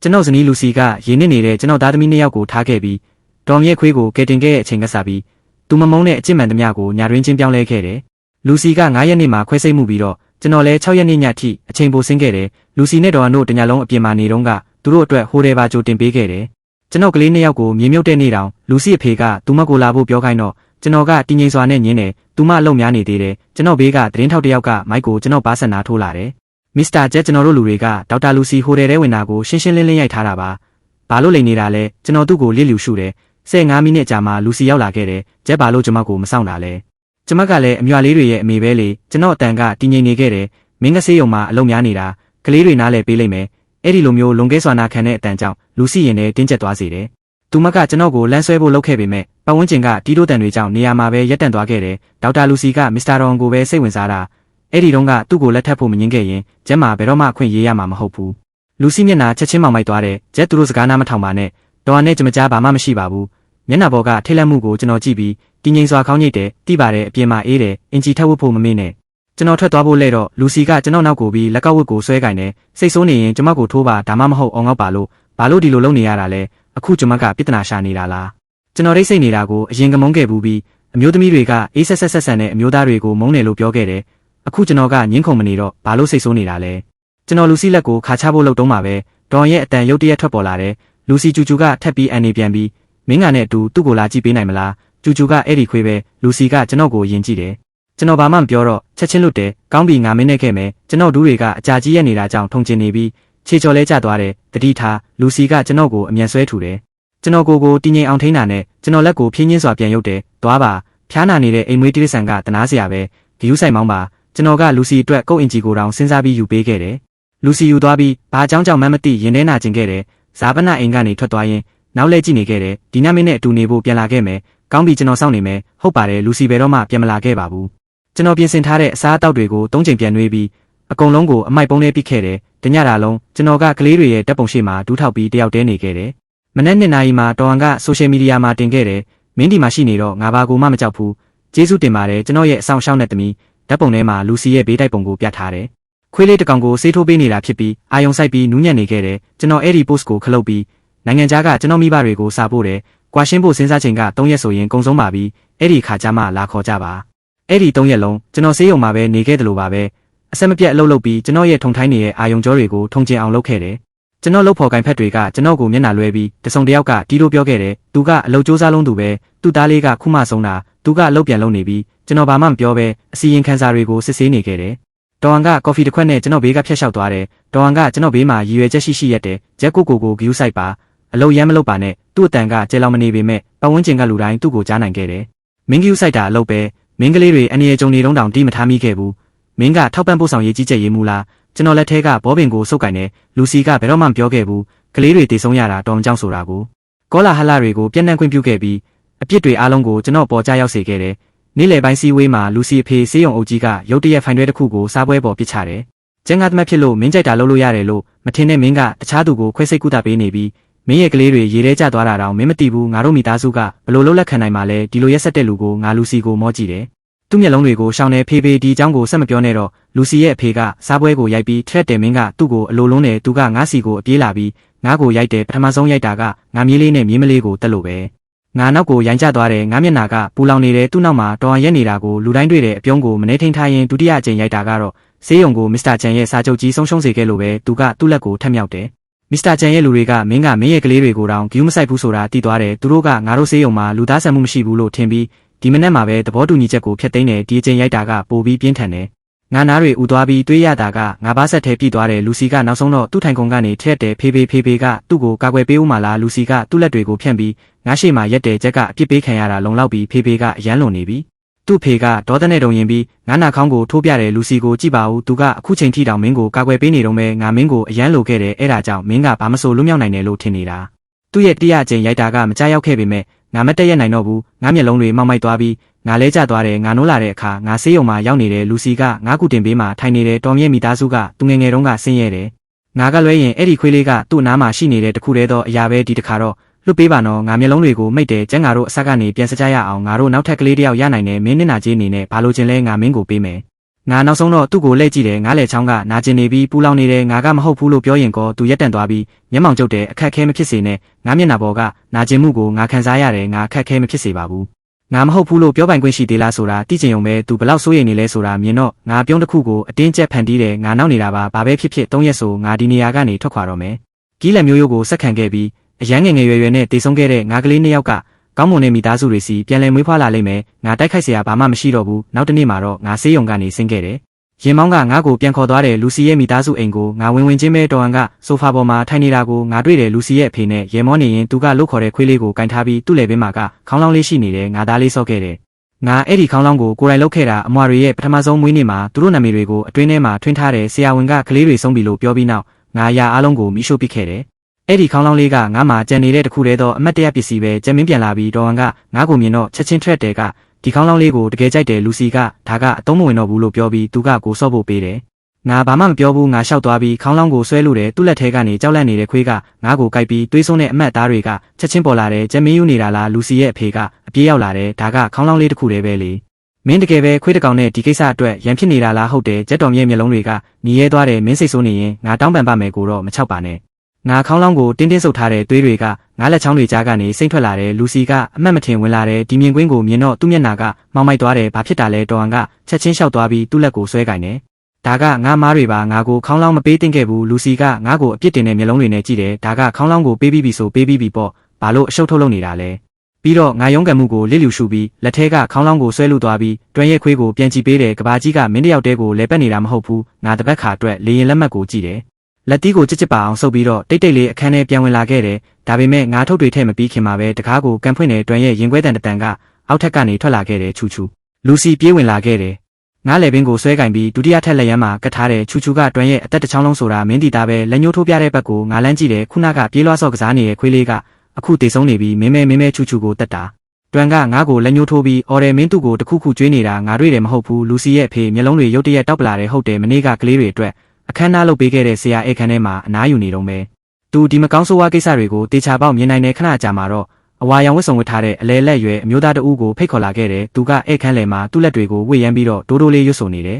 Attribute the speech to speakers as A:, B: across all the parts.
A: ကျွန်တော်ဇနီးလူစီကရင်းနှီးနေတဲ့ကျွန်တော်သားသမီး2ယောက်ကိုထားခဲ့ပြီးတော်မြဲခွေးကိုကယ်တင်ခဲ့တဲ့အချိန်ကစပြီးသူမမုန်းတဲ့အကျင့်မှန်သမျှကိုညာတွင်ချင်းပြောင်းလဲခဲ့တယ်လူစီက9ရက်နေ့မှာခွဲစိတ်မှုပြီးတော့ကျွန်တော်လည်း6ရက်နေ့ညထိအချိန်ပိုဆင်းခဲ့တယ်လူစီနဲ့တော်တို့တညလုံးအပြင်မှာနေတော့ကသူတို့အတွက်ဟိုတယ်ပါကြိုတင်ပေးခဲ့တယ်ကျွန်တော်ကလေး2ယောက်ကိုမြေမြုပ်တဲ့နေ့တောင်လူစီအဖေကသူမကိုလာဖို့ပြောခိုင်းတော့ကျွန်တော်ကတည်ငြိမ်စွာနဲ့ညင်းတယ်သူမအလုံးများနေသေးတယ်ကျွန်တော်ဘေးကသတင်းထောက်တစ်ယောက်ကမိုက်ကိုကျွန်တော်ပါဆက်နာထိုးလာတယ်မစ္စတာဂျက်ကျွန်တော်တို့လူတွေကဒေါက်တာလူစီဟိုတယ်ထဲဝင်တာကိုရှင်းရှင်းလင်းလင်းရိုက်ထားတာပါဘာလို့လိန်နေတာလဲကျွန်တော်သူ့ကိုလစ်လျူရှုတယ်15မိနစ်ကြာမှလူစီရောက်လာခဲ့တယ်ဂျက်ဘာလို့ကျွန်မကိုမဆောင်တာလဲကျွန်မကလည်းအမြွာလေးတွေရဲ့အမေပဲလေကျွန်တော်အတန်ကတည်ငြိမ်နေခဲ့တယ်မင်းကဆေးရုံမှာအလုံးများနေတာကလေးတွေနားလဲပေးလိုက်မယ်အဲ့ဒီလိုမျိုးလွန်ကဲစွာနာခံတဲ့အတန်ကြောင့်လူစီရင်နဲ့တင်းကျပ်သွားစေတယ်သူမကကျွန်တော်ကိုလမ်းဆွဲဖို့လုပ်ခဲ့ပေမဲ့ပတ်ဝန်းကျင်ကတီးတိုးတန်တွေကြောင့်နေရာမှာပဲရက်တန့်သွားခဲ့တယ်ဒေါက်တာလူစီကမစ္စတာရွန်ကိုပဲစိတ်ဝင်စားတာအဲ့ဒီတော့ကသူ့ကိုလက်ထပ်ဖို့မငင်းခဲ့ရင်ဂျက်မှာဘယ်တော့မှအခွင့်ရေးရမှာမဟုတ်ဘူးလူစီမျက်နှာချက်ချင်းမောင်မိုက်သွားတယ်ဂျက်သူတို့စကားနားမထောင်ပါနဲ့တော်နဲ့ကြမကြားဘာမှမရှိပါဘူးမျက်နှာပေါ်ကထိတ်လန့်မှုကိုကျွန်တော်ကြည့်ပြီးတည်ငြိမ်စွာခေါင်းညိတ်တယ်တိပါတယ်အပြင်မှာအေးတယ်အင်ဂျီထပ်ဝတ်ဖို့မမေ့နဲ့ကျွန်တော်ထွက်သွားဖို့လဲတော့လူစီကကျွန်တော်နောက်ကိုပြီးလက်ကောက်ဝတ်ကိုဆွဲကင်တယ်စိတ်ဆိုးနေရင်ကျွန်မကိုထိုးပါဒါမှမဟုတ်အောင်ငေါ့ပါလို့ဘာလို့ဒီလိုလုပ်နေရတာလဲအခုကျွန်မကပြဿနာရှာနေတာလားကျွန်တော်ရိတ်စိတ်နေတာကိုအရင်ကမုန်းခဲ့ဘူးပြီးအမျိုးသမီးတွေကအေးဆက်ဆက်ဆက်ဆန်တဲ့အမျိုးသားတွေကိုမုန်းတယ်လို့ပြောခဲ့တယ်အခုကျွန်တော်ကညင်းခုန်မနေတော့ဘာလို့စိတ်ဆိုးနေတာလဲကျွန်တော်လူစီလက်ကိုခါချဖို့လုပ်တုံးမှာပဲဒေါ်ရဲ့အတန်ရုတ်တရက်ထွက်ပေါ်လာတယ်လူစီကျူကျူကထက်ပြီးအန်နေပြန်ပြီးမင်းကနဲ့အတူသူ့ကိုလာကြည့်ပေးနိုင်မလားကျူကျူကအဲ့ဒီခွေးပဲလူစီကကျွန်တော်ကိုယဉ်ကြည့်တယ်ကျွန်တော်ဘာမှမပြောတော့ချက်ချင်းလွတ်တယ်ကောင်းပြီငါမင်းနဲ့ခဲ့မယ်ကျွန်တော်ဒူးတွေကအကြာကြီးရက်နေတာကြောင့်ထုံကျင်နေပြီးခြေချော်လဲကျသွားတယ်တတိထားလူစီကကျွန်တော်ကိုအမြန်ဆွဲထူတယ်ကျွန်တော်ကိုတည်ငြိမ်အောင်ထိန်းတာနဲ့ကျွန်တော်လက်ကိုဖြင်းချင်းစွာပြန်ရုပ်တယ်သွားပါဖျားနာနေတဲ့အိမ်မွေးတိရစ္ဆာန်ကတနာစရာပဲဂယူးဆိုင်မောင်းပါကျွန်တော်ကလူစီအတွက်ကုတ်အင်ဂျီကိုတောင်စဉ်းစားပြီးယူပေးခဲ့တယ်လူစီယူသွားပြီးဘာအကြောင်းကြောင့်မှမသိရင်ထဲနာကျင်ခဲ့တယ်ဇာပနအိမ်ကနေထွက်သွားရင်နောက်လဲကြည့်နေခဲ့တယ်ဒီနမင်းနဲ့အတူနေဖို့ပြန်လာခဲ့မယ်ကောင်းပြီကျွန်တော်စောင့်နေမယ်ဟုတ်ပါတယ်လူစီဘယ်တော့မှပြန်မလာခဲ့ပါဘူးကျွန်တော်ပြင်ဆင်ထားတဲ့အစားအသောက်တွေကို3ချိန်ပြန်နှွေးပြီးအကုန်လုံးကိုအမိုက်ပုံးထဲပစ်ခဲ့တယ်တညတာလုံးကျွန်တော်ကကလေးတွေရဲ့တပ်ပုံရှိမှဒူးထောက်ပြီးတယောက်တည်းနေခဲ့တယ်မနက်2 နာရီမှာတော်ဟန်ကဆိုရှယ်မီဒီယာမှာတင်ခဲ့တယ်မင်းဒီမှာရှိနေတော့ငါဘာကိုမှမကြောက်ဘူးကျေးဇူးတင်ပါတယ်ကျွန်တော်ရဲ့အဆောင်ရှောင်းတဲ့သမီးဓာတ်ပုံထဲမှာလူစီရဲ့ဘေးတိုက်ပုံကိုပြထားတယ်ခွေးလေးတစ်ကောင်ကိုဆေးထိုးပေးနေတာဖြစ်ပြီးအာယုံဆိုင်ပြီးနူးညံ့နေခဲ့တယ်ကျွန်တော်အဲ့ဒီ post ကိုခလုတ်ပြီးနိုင်ငံခြားကကျွန်တော်မိဘတွေကိုစာပို့တယ်ကွာရှင်းဖို့စဉ်းစားချိန်က3ရက်ဆိုရင်ကုန်ဆုံးပါပြီအဲ့ဒီခါကျမှလာခေါ်ကြပါအဲ့ဒီ3ရက်လုံးကျွန်တော်ဆေးရုံမှာပဲနေခဲ့တယ်လို့ပါပဲအဆက်မပြတ်အလုပ်လုပ်ပြီးကျွန်တော်ရဲ့ထုံထိုင်းနေတဲ့အာယုံကြောတွေကိုထုံကျင်အောင်လုပ်ခဲ့တယ်ကျွန်တော်လုပ်ဖော်ကိုင်ဖက်တွေကကျွန်တော်ကိုမျက်နှာလွှဲပြီးတစုံတစ်ယောက်ကတီးလို့ပြောခဲ့တယ်သူကအလုပ်စူးစမ်းလုံးသူပဲသူ့သားလေးကခုမှဆုံးတာသူကအလုပ်ပြန်လုပ်နေပြီးကျွန်တော်ဘာမှမပြောပဲအစီရင်ခံစာတွေကိုစစ်ဆေးနေခဲ့တယ်ဒေါ်ဟန်ကကော်ဖီတစ်ခွက်နဲ့ကျွန်တော်ဘေးကဖျက်လျှောက်သွားတယ်ဒေါ်ဟန်ကကျွန်တော်ဘေးမှာရည်ရွယ်ချက်ရှိရက်တယ်ဂျက်ကိုဂယူးဆိုင်ပါအလုပ်ရမ်းမလုပ်ပါနဲ့သူ့အတန်ကကျဲလောင်မနေပေမဲ့ပတ်ဝန်းကျင်ကလူတိုင်းသူ့ကိုကြားနိုင်ခဲ့တယ်မင်းဂယူးဆိုင်တာအလုပ်ပဲမင်းကလေးတွေအနေအကျုံနေတုံးတောင်တီးမထားမိခဲ့ဘူးမင်းကထောက်ပံ့ပို့ဆောင်ရေးကြီးကြပ်ရေးမူလားကျွန်တော်လက်ထဲကဘောပင်ကိုစုပ်ကင်တယ်လူစီကဘယ်တော့မှမပြောခဲ့ဘူးကလေးတွေတည်ဆုံးရတာတော်ကြောင်ဆိုတာကိုကောလာဟလတွေကိုပြန့်နှံ့ခွင့်ပြုခဲ့ပြီးအပြစ်တွေအားလုံးကိုကျွန်တော်ပေါ်ကြားရောက်စေခဲ့တယ်နေ့လယ်ပိုင်းစီဝေးမှာလူစီအဖေဆေးရုံအုပ်ကြီးကရုတ်တရက်ဖိုင်တွဲတစ်ခုကိုစားပွဲပေါ်ပစ်ချတယ်ကျန်းကားသမားဖြစ်လို့မင်းကြိုက်တာလုပ်လို့ရတယ်လို့မထင်တဲ့မင်းကတခြားသူကိုခွဲစိတ်ကုသပေးနေပြီးမင်းရဲ့ကလေးတွေရေထဲကျသွားတာတောင်မင်းမသိဘူးငါတို့မိသားစုကဘလို့လုံးလက်ခံနိုင်မှာလဲဒီလိုရက်ဆက်တဲ့လူကိုငါလူစီကိုမောကြည့်တယ်သူ့မျက်လုံးတွေကိုရှောင်းနေဖေးဖေးဒီအကြောင်းကိုဆက်မပြောနဲ့တော့လူစီရဲ့အဖေကစားပွဲကိုရိုက်ပြီးထရက်တယ်မင်းကသူ့ကိုအလိုလုံးနဲ့သူကငါးစီကိုအပြေးလာပြီးငါ့ကိုရိုက်တယ်ပထမဆုံးရိုက်တာကငါမြေးလေးနဲ့မြေးမလေးကိုတက်လို့ပဲငါနောက်ကိုရိုင်းကျသွားတယ်ငါမျက်နှာကပူလောင်နေတယ်သူ့နောက်မှာတော်ရက်နေတာကိုလူတိုင်းတွေ့တဲ့အပြုံးကိုမနေထိန်ထားရင်ဒုတိယအကြိမ်ရိုက်တာကတော့ဆေးရုံကိုမစ္စတာချန်ရဲ့စာချုပ်ကြီးဆုံးရှုံးစေခဲ့လို့ပဲသူကသူ့လက်ကိုထက်မြောက်တယ်မစ္စတာချန်ရဲ့လူတွေကမင်းရဲ့ကလေးတွေကိုတောင်ဂယူးမဆိုင်ဘူးဆိုတာသိသွားတယ်သူတို့ကငါတို့ဆေးရုံမှာလူသားဆန်မှုမရှိဘူးလို့ထင်ပြီးဒီမနေ့မှာပဲသဘောတူညီချက်ကိုဖျက်သိမ်းတယ်ဒီအချိန်ရိုက်တာကပိုပြီးပြင်းထန်တယ်ငါနားတွေဥသွားပြီးတွေးရတာကငါဘာဆက်ထဲပြည့်သွားတယ်လူစီကနောက်ဆုံးတော့သူ့ထိုင်ကုန်ကနေထက်တယ်ဖေးဖေးကသူ့ကိုကာကွယ်ပေးဦးမလားလူစီကသူ့လက်တွေကိုဖြန့်ပြီးငါရှိမှရက်တယ်ချက်ကအပြစ်ပေးခံရတာလုံလောက်ပြီးဖေးကအရန်လွန်နေပြီသူ့ဖေကဒေါသနဲ့တုံရင်ပြီးငါနာခေါင်းကိုထိုးပြတယ်လူစီကိုကြည့်ပါဦးသူကအခုချိန်ထိတောင်မင်းကိုကာကွယ်ပေးနေတော့မဲငါမင်းကိုအရန်လိုခဲ့တယ်အဲ့ဒါကြောင့်မင်းကဘာမဆိုလွတ်မြောက်နိုင်တယ်လို့ထင်နေတာသူ့ရဲ့တရားအကျင့်ရိုက်တာကမကြောက်ခဲ့ပေမဲ့ငါမတက်ရနိုင်တော့ဘူးငါမျက်လုံးတွေမောက်မိုက်သွားပြီးငါလဲကျသွားတယ်ငါနိုးလာတဲ့အခါငါဆေးရုံမှာရောက်နေတဲ့လူစီကငါကူတင်ပေးမှာထိုင်နေတဲ့တော်မြဲမိသားစုကသူငယ်ငယ်တုန်းကဆင်းရဲတယ်ငါကလွဲရင်အဲ့ဒီခွေးလေးကသူ့နားမှာရှိနေတဲ့တခုတည်းသောအရာပဲဒီတခါတော့လွတ်ပေးပါနော်ငါမျက်လုံးတွေကိုမိတ်တယ်ကျန်ငါတို့အဆက်ကနေပြန်စကြရအောင်ငါတို့နောက်ထပ်ကလေးတယောက်ရနိုင်တယ်မင်းနဲ့နာကြီးအနေနဲ့ဘာလို့ချင်းလဲငါမင်းကိုပေးမယ် ငါနောက်ဆုံးတော့သူ့ကိုလှည့်ကြည့်တယ်ငါးလေချောင်းကနာကျင်နေပြီးပူလောင်နေတယ်ငါကမဟုတ်ဘူးလို့ပြောရင်ကောသူရက်တန့်သွားပြီးမျက်မှောင်ကျုပ်တဲ့အခက်ခဲမဖြစ်စေနဲ့ငါမျက်နှာပေါ်ကနာကျင်မှုကိုငါခံစားရတယ်ငါအခက်ခဲမဖြစ်စေပါဘူးငါမဟုတ်ဘူးလို့ပြောပိုင်ခွင့်ရှိသေးလားဆိုတာသိချင်ုံပဲသူဘလောက်စိုးရိမ်နေလဲဆိုတာမြင်တော့ငါပြုံးတစ်ခုကိုအတင်းကျပ်ဖန်တီးတယ်ငါနောက်နေတာပါဘာပဲဖြစ်ဖြစ်3ရက်ဆိုငါဒီနေရာကနေထွက်ခွာတော့မယ်ကီးလက်မျိုးရိုးကိုစက်ခံခဲ့ပြီးအရန်ငယ်ငယ်ရွယ်ရွယ်နဲ့တေဆုံးခဲ့တဲ့ငါကလေး2ယောက်ကကောင်းမွန်တဲ့မိသားစုတွေစီပြန်လည်မွေးဖွားလာလိမ့်မယ်ငါတိုက်ခိုက်เสียဘာမှမရှိတော့ဘူးနောက်တစ်နေ့မှာတော့ငါဆေးရုံကနေဆင်းခဲ့တယ်ရင်မောင်းကငါ့ကိုပြန်ခေါ်သွားတယ်လူစီရဲ့မိသားစုအိမ်ကိုငါဝင်ချင်းပဲတော်ဟန်ကဆိုဖာပေါ်မှာထိုင်နေတာကိုငါတွေ့တယ်လူစီရဲ့အဖေနဲ့ရေမောနေရင်သူကလှုပ်ခေါ်တဲ့ခွေးလေးကိုကင်ထားပြီးသူ့လေဘင်းမှာကခေါင်းလောင်းလေးရှိနေတယ်ငါသားလေးဆော့ခဲ့တယ်ငါအဲ့ဒီခေါင်းလောင်းကိုကိုယ်တိုင်လှုပ်ခဲ့တာအမွာတွေရဲ့ပထမဆုံးမွေးနေ့မှာသူတို့နာမည်တွေကိုအတွင်းထဲမှာထွင်းထားတယ်ဆရာဝန်ကကလေးတွေဆုံးပြီလို့ပြောပြီးနောက်ငါရာအားလုံးကိုမိရှို့ပစ်ခဲ့တယ်အဲ့ဒီခေါင်းလောင်းလေးကငါမှကြံနေတဲ့တခုတည်းသောအမတ်တရပစ္စည်းပဲကြံမင်းပြန်လာပြီးတော်ဟန်ကငါ့ကိုမြင်တော့ချက်ချင်းထွက်တယ်ကဒီခေါင်းလောင်းလေးကိုတကယ်ကြိုက်တယ်လူစီကဒါကအသုံးမဝင်တော့ဘူးလို့ပြောပြီးသူကကိုဆော့ဖို့ပေးတယ်ငါဘာမှမပြောဘူးငါလျှောက်သွားပြီးခေါင်းလောင်းကိုဆွဲလို့တယ်သူ့လက်ထဲကနေကြောက်လန့်နေတဲ့ခွေးကငါ့ကိုကိုက်ပြီးတွေးဆုံးတဲ့အမတ်သားတွေကချက်ချင်းပေါ်လာတယ်ကြံမင်းယူနေတာလားလူစီရဲ့အဖေကအပြေးရောက်လာတယ်ဒါကခေါင်းလောင်းလေးတစ်ခုတည်းပဲလေမင်းတကယ်ပဲခွေးတကောင်နဲ့ဒီကိစ္စအတွက်ရန်ဖြစ်နေတာလားဟုတ်တယ်ကြက်တော်ရဲ့မျက်လုံးတွေကညီရဲသွားတယ်မင်းစိတ်ဆိုးနေရင်ငါတောင်းပန်ပါမယ်ကိုတော့မချောက်ပါနဲ့ငါခေါင်းလောင်းကိုတင်းတင်းဆုပ်ထားတဲ့သွေးတွေကငါလက်ချောင်းတွေကြားကနေစိမ့်ထွက်လာတယ်လူစီကအမှတ်မထင်ဝင်လာတယ်ဒီမြင်ကွင်းကိုမြင်တော့သူ့မျက်နှာကမောင်းမိုက်သွားတယ်ဘာဖြစ်တာလဲတော်ဟန်ကချက်ချင်းလျှောက်သွားပြီးသူ့လက်ကိုဆွဲကင်တယ်ဒါကငါမားတွေပါငါကိုခေါင်းလောင်းမပေးတင်ခဲ့ဘူးလူစီကငါ့ကိုအပြစ်တင်တဲ့မျက်လုံးတွေနဲ့ကြည့်တယ်ဒါကခေါင်းလောင်းကိုပေးပြီးပြီဆိုပေးပြီးပြီပေါ့ဘာလို့အရှုပ်ထုတ်လုပ်နေတာလဲပြီးတော့ငါရုံးကန်မှုကိုလစ်လျူရှုပြီးလက်ထဲကခေါင်းလောင်းကိုဆွဲလုသွားပြီးတွန်ရဲ့ခွေးကိုပြန်ကြည့်ပေးတယ်ကဘာကြီးကမင်းတယောက်တည်းကိုလဲပတ်နေတာမဟုတ်ဘူးငါတပတ်ခါအတွက်လေရင်လက်မှတ်ကိုကြည့်တယ်လက်တီးကိုချစ်ပါအောင်ဆုပ်ပြီးတော့တိတ်တိတ်လေးအခန်းထဲပြန်ဝင်လာခဲ့တယ်ဒါပေမဲ့ငါထုတ်တွေထည့်မပြီးခင်မှာပဲတကားကိုကန်ဖွင့်တဲ့တွန်ရဲ့ရင်ခွဲတန်တန်ကအောက်ထက်ကနေထွက်လာခဲ့တယ်ချူချူလူစီပြေးဝင်လာခဲ့တယ်ငါလေပင်ကိုဆွဲကင်ပြီးဒုတိယထက်လက်ရမ်းမှာကတ်ထားတဲ့ချူချူကတွန်ရဲ့အသက်တစ်ချောင်းလုံးဆိုတာမင်းတီသားပဲလက်ညှိုးထိုးပြတဲ့ဘက်ကိုငါလန်းကြည့်တယ်ခုနကပြေးလွှားစော့ကစားနေတဲ့ခွေးလေးကအခုတေဆုံးနေပြီးမင်းမဲချူချူကိုတက်တာတွန်ကငါ့ကိုလက်ညှိုးထိုးပြီးအော်တယ်မင်းသူ့ကိုတခုခုကျွေးနေတာငါတွေ့တယ်မဟုတ်ဘူးလူစီရဲ့အဖေမျက်လုံးတွေရုတ်တရက်တောက်ပလာတယ်ဟုတ်တယ်မနေ့ကကလေးတွေအတွက်အခမ်းအနားလုပ်ပေးခဲ့တဲ့ဆရာဧကန်ထဲမှာအနားယူနေတော့မယ်သူဒီမကောင်းဆိုးဝါးကိစ္စတွေကိုတေချာပေါက်မြင်နိုင်တဲ့ခဏကြာမှာတော့အဝါရောင်ဝတ်စုံဝတ်ထားတဲ့အလဲလက်ရွယ်အမျိုးသားတဦးကိုဖိတ်ခေါ်လာခဲ့တယ်သူကဧကန်လယ်မှာသူ့လက်တွေကိုဝှေ့ရမ်းပြီးတော့တိုးတိုးလေးရွတ်ဆိုနေတယ်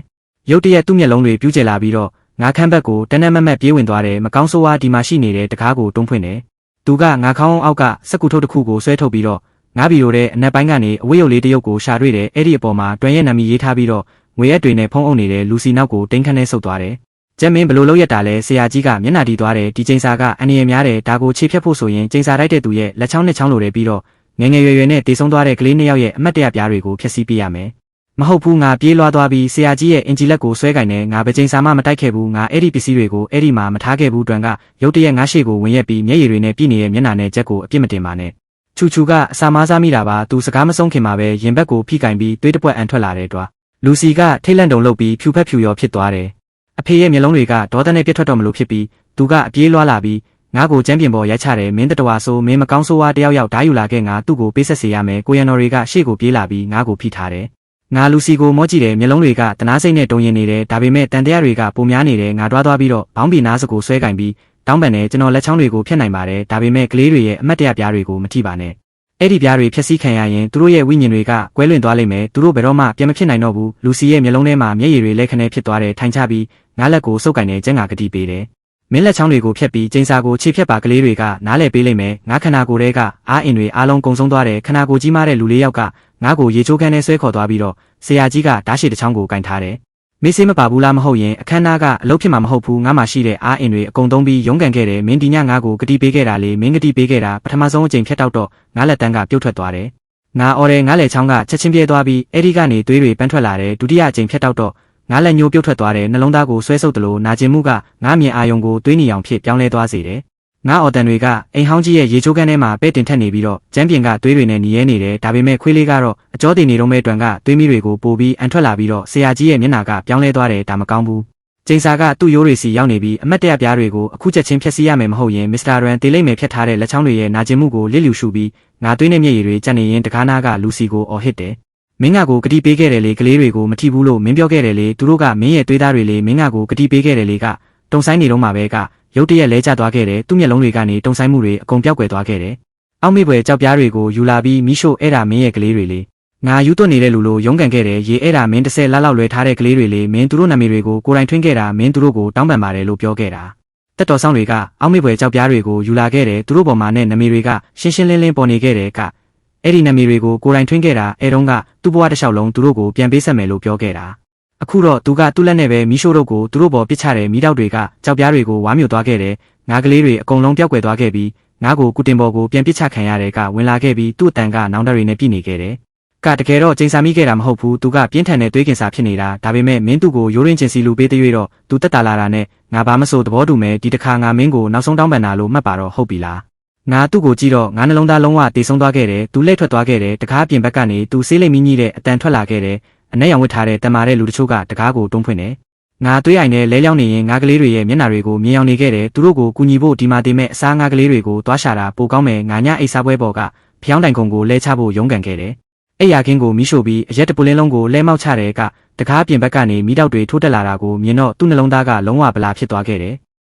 A: ရုတ်တရက်သူ့မျက်လုံးတွေပြူးကျလာပြီးတော့ငါခမ်းဘက်ကိုတနက်မက်ပြေးဝင်သွားတယ်မကောင်းဆိုးဝါးဒီမှာရှိနေတဲ့တကားကိုတွန်းဖွင့်တယ်သူကငါခေါင်းအောက်ကစက်ကူထုတ်တစ်ခုကိုဆွဲထုတ်ပြီးတော့ငါဗီရိုတဲ့အနက်ပိုင်းကနေအဝတ်ရုပ်လေးတစ်ရုပ်ကိုရှာတွေ့တယ်အဲ့ဒီအပေါ်မှာတွန်ရဲ့နာမည်ရေးထားပြီးတော့ငွေရက်တွေနဲ့ဖုံးအုပ်နေတဲ့လူစီနောက်ကိုတင်းခန်းနဲ့ဆုပ်သွားတယ်ကျမင်းဘလို့လောက်ရတာလဲဆရာကြီးကမျက်နှာတီးသွားတယ်ဒီချိန်စာကအန်ရည်များတယ်ဒါကိုခြေဖြတ်ဖို့ဆိုရင်ချိန်စာတိုက်တဲ့သူရဲ့လက်ချောင်းနှစ်ချောင်းလိုတယ်ပြီးတော့ငယ်ငယ်ရွယ်ရွယ်နဲ့တေဆုံးသွားတဲ့ကလေး2ယောက်ရဲ့အမတ်တရပြားတွေကိုဖျက်ဆီးပေးရမယ်မဟုတ်ဘူးငါပြေးလွှားသွားပြီးဆရာကြီးရဲ့အင်ဂျီလက်ကိုဆွဲကင်နေငါပဲချိန်စာမှမတိုက်ခဲ့ဘူးငါအဲ့ဒီပစ္စည်းတွေကိုအဲ့ဒီမှာမထားခဲ့ဘူးတွန်ကရုတ်တရက်ငါရှေ့ကိုဝင်ရက်ပြီးမျက်ရည်တွေနဲ့ပြည့်နေတဲ့မျက်နှာနဲ့ချက်ကိုအပြစ်မတင်ပါနဲ့ချူချူကအစာမားစားမိတာပါသူစကားမဆုံးခင်မှာပဲရင်ဘက်ကိုဖိကင်ပြီးသွေးတပွက်အန်ထွက်လာတဲ့တွာလူစီကထိတ်လန့်တုန်လှုပ်ပြီးဖြူဖက်ဖြူရောဖြစ်သွားတယ်အဖေရဲ့မျက်လုံးတွေကဒေါသနဲ့ပြတ်ထွက်တော့မလို့ဖြစ်ပြီးသူကအပြေးလွှားလာပြီးငါ့ကိုကျမ်းပြင်ပေါ်ရိုက်ချတယ်မင်းတတော်ဆိုမင်းမကောင်းဆိုးဝါးတယောက်ယောက်ဓာယူလာခဲ့ငါသူ့ကိုပေးဆက်စေရမယ်ကိုရန်တော်တွေကရှေ့ကိုပြေးလာပြီးငါ့ကိုဖိထားတယ်ငါလူစီကိုမောကြည့်တယ်မျက်လုံးတွေကတနာစိတ်နဲ့တုံရင်နေတယ်ဒါပေမဲ့တန်တရားတွေကပုံများနေတယ်ငါတွားသွားပြီးတော့ဘောင်းပီနားစကိုဆွဲကင်ပြီးတောင်းပန်တယ်ကျွန်တော်လက်ချောင်းတွေကိုဖျက်နိုင်ပါတယ်ဒါပေမဲ့ကလေးတွေရဲ့အမတ်တရပြားတွေကိုမထိပါနဲ့အဲ့ဒီပြားတွေဖျက်ဆီးခံရရင်သူတို့ရဲ့ဝိညာဉ်တွေကကွဲလွင့်သွားလိမ့်မယ်သူတို့ဘယ်တော့မှပြန်မဖြစ်နိုင်တော့ဘူးလူစီရဲ့မျက်လုံးထဲမှာမျက်ရည်တွေလက်ခနဲဖြစ်သွားတယ်ထိုင်ချပြီးငါလက်ကိုစုပ်ကင်နေကျန်းငါကတိပေးတယ်မင်းလက်ချောင်းတွေကိုဖျက်ပြီးချိန်စာကိုခြေဖြတ်ပါကလေးတွေကနားလဲပေးလိမ့်မယ်ငါခန္ဓာကိုယ်တွေကအားအင်တွေအားလုံးကုံဆုံးသွားတယ်ခန္ဓာကိုယ်ကြီးမားတဲ့လူလေးယောက်ကငါ့ကိုရေချိုးခန်းထဲဆွဲခေါ်သွားပြီးတော့ဆရာကြီးကဓာတ်ရှည်တစ်ချောင်းကိုကင်ထားတယ်မေးစေးမပါဘူးလားမဟုတ်ရင်အခမ်းအနားကအလုပ်ဖြစ်မှာမဟုတ်ဘူးငါမှရှိတဲ့အားအင်တွေအကုန်သုံးပြီးရုန်းကန်ခဲ့တယ်မင်းဒီညငါ့ကိုကတိပေးခဲ့တာလေမင်းကတိပေးခဲ့တာပထမဆုံးအချိန်ဖြတ်တောက်တော့ငါလက်တန်းကပြုတ်ထွက်သွားတယ်ငါအော်တယ်ငါလက်ချောင်းကချက်ချင်းပြေးသွားပြီးအဲ့ဒီကနေသွေးတွေပန်းထွက်လာတယ်ဒုတိယအချိန်ဖြတ်တောက်တော့ငါလက်ညှိုးပြုတ်ထွက်သွားတယ်နှလုံးသားကိုဆွဲဆုပ်တယ်လို့နာကျင်မှုကငါမြင်အာယုံကိုသွေးနီအောင်ဖြစ်ပြောင်းလဲသွားစေတယ်ငါအော်တန်တွေကအိမ်ဟောင်းကြီးရဲ့ရေချိုးခန်းထဲမှာပဲ့တင်ထက်နေပြီးတော့ကျမ်းပြင်ကသွေးတွေနဲ့ညီရဲနေတယ်ဒါပေမဲ့ခွေးလေးကတော့အကြောတင်နေတော့မဲ့တွန်ကသွေးမီးတွေကိုပို့ပြီးအန်ထွက်လာပြီးတော့ဆရာကြီးရဲ့မျက်နှာကပြောင်းလဲသွားတယ်ဒါမကောင်းဘူးချိန်စာကသူ့ရိုးတွေစီရောက်နေပြီးအမတ်တရပြားတွေကိုအခုချက်ချင်းဖျက်ဆီးရမယ်မဟုတ်ရင်မစ္စတာရန်တေးလိမ့်မယ်ဖြတ်ထားတဲ့လက်ချောင်းတွေရဲ့နာကျင်မှုကိုလစ်လျူရှုပြီးငါသွေးနဲ့မျက်ရည်တွေကျန်နေရင်တကားနာကလူစီကိုအော်ဟစ်တယ်မင်းငါကိုကတိပေးခဲ့တယ်လေကလေးတွေကိုမထိဘူးလို့မင်းပြောခဲ့တယ်လေသူတို့ကမင်းရဲ့သွေးသားတွေလေမင်းငါကိုကတိပေးခဲ့တယ်လေကတုံဆိုင်နေတော့မှာပဲကရုတ်တရက်လဲကျသွားခဲ့တယ်သူ့မျက်လုံးတွေကနေတုံဆိုင်မှုတွေအကုန်ပြောက်ကွယ်သွားခဲ့တယ်အောက်မေ့ပွယ်ကြောက်ပြားတွေကိုယူလာပြီးမိရှို့အဲ့ဒါမင်းရဲ့ကလေးတွေလေ ငါယူသွနေတဲ့လူလိုရုန်းကန်ခဲ့တယ်ရေအဲ့ဒါမင်း10လလောက်လွယ်ထားတဲ့ကလေးတွေလေမင်းသူတို့နာမည်တွေကိုကိုယ်တိုင်ထွင်းခဲ့တာမင်းသူတို့ကိုတောင်းပန်ပါတယ်လို့ပြောခဲ့တာတက်တော်ဆောင်တွေကအောက်မေ့ဖွယ်ကြောက်ပြားတွေကိုယူလာခဲ့တယ်သူတို့ပေါ်မှာနဲ့နာမည်တွေကရှင်းရှင်းလင်းလင်းပေါ်နေခဲ့တယ်ကအဲ့ဒီနာမည်တွေကိုကိုယ်တိုင်ထွင်းခဲ့တာအဲတုန်းကသူ့ဘဝတစ်လျှောက်လုံးသူတို့ကိုပြန်ပေးဆက်မယ်လို့ပြောခဲ့တာအခုတော့သူကသူ့လက်နဲ့ပဲမီးရှို့တို့ကိုသူတို့ပေါ်ပစ်ချတဲ့မီးတောက်တွေကကြောက်ပြားတွေကိုဝါမျိုးသွားခဲ့တယ်ငါကလေးတွေအကုန်လုံးပျောက်ကွယ်သွားခဲ့ပြီးငါကိုကုတင်ပေါ်ကိုပြန်ပစ်ချခံရတဲ့ကဝင်လာခဲ့ပြီးသူ့အတန်ကနောင်တတွေနဲ့ပြည့်နေခဲ့တယ်ကတကယ်တော့ကျိန်စာမိခဲ့တာမဟုတ်ဘူးသူကပြင်းထန်တဲ့သွေးကင်စာဖြစ်နေတာဒါပေမဲ့မင်းသူ့ကိုရိုးရင်းချင်းစီလူပေးတဲ့၍တော့သူတက်တာလာတာနဲ့ငါဘာမဆိုသဘောတူမယ်ဒီတစ်ခါငါမင်းကိုနောက်ဆုံးတောင်းပန်တာလို့မှတ်ပါတော့ဟုတ်ပြီလားငါသူ့ကိုကြည့်တော့ငါနှလုံးသားလုံးဝတေဆုံးသွားခဲ့တယ်သူလက်ထွက်သွားခဲ့တယ်တကားပြင်ဘက်ကနေသူဆေးလိမ်မီးကြီးတဲ့အတန်ထွက်လာခဲ့တယ်အနက်ရောင်ဝတ်ထားတဲ့တမာတဲ့လူတချို့ကတကားကိုတွန်းဖွင့်တယ်ငါသွေးအိုင်နဲ့လဲလျောင်းနေရင်ငါကလေးတွေရဲ့မျက်နှာတွေကိုမြင်အောင်နေခဲ့တယ်သူတို့ကိုကူညီဖို့ဒီမှာတင်မဲ့အစားငါကလေးတွေကိုတွားရှာတာပိုကောင်းမယ်ငါညအိတ်စားပွဲပေါ်ကဖျောင်းတိုင်ခုံကိုလဲချဖို့ရုန်းကန်ခဲ့တယ်အဲ့ရခင်းကိုမီးရှို့ပြီးအရက်တပူလင်းလုံးကိုလဲမောက်ချတဲ့ကတကားပြင်ဘက်ကနေမီးတောက်တွေထိုးတက်လာတာကိုမြင်တော့သူ့နှလုံးသားကလုံးဝဗလာဖြစ်သွားခဲ့တယ်